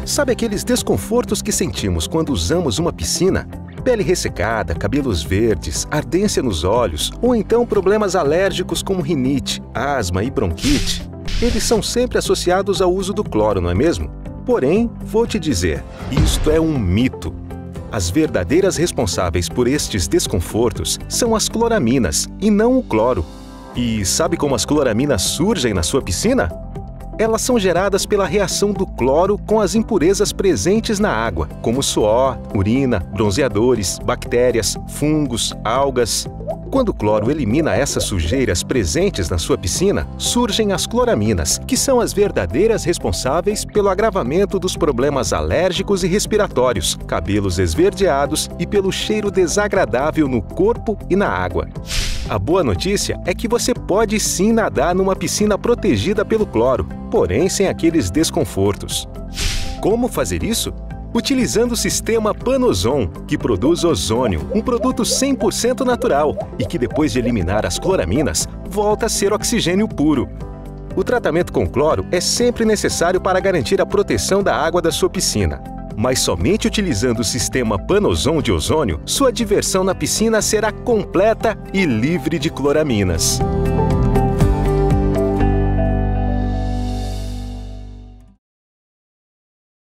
Sabe aqueles desconfortos que sentimos quando usamos uma piscina? Pele ressecada, cabelos verdes, ardência nos olhos ou então problemas alérgicos como rinite, asma e bronquite? Eles são sempre associados ao uso do cloro, não é mesmo? Porém, vou te dizer, isto é um mito. As verdadeiras responsáveis por estes desconfortos são as cloraminas e não o cloro. E sabe como as cloraminas surgem na sua piscina? Elas são geradas pela reação do cloro com as impurezas presentes na água, como suor, urina, bronzeadores, bactérias, fungos, algas. Quando o cloro elimina essas sujeiras presentes na sua piscina, surgem as cloraminas, que são as verdadeiras responsáveis pelo agravamento dos problemas alérgicos e respiratórios, cabelos esverdeados e pelo cheiro desagradável no corpo e na água. A boa notícia é que você pode sim nadar numa piscina protegida pelo cloro, porém sem aqueles desconfortos. Como fazer isso? Utilizando o sistema Panozon, que produz ozônio, um produto 100% natural e que depois de eliminar as cloraminas, volta a ser oxigênio puro. O tratamento com cloro é sempre necessário para garantir a proteção da água da sua piscina. Mas somente utilizando o sistema Panozon de ozônio, sua diversão na piscina será completa e livre de cloraminas.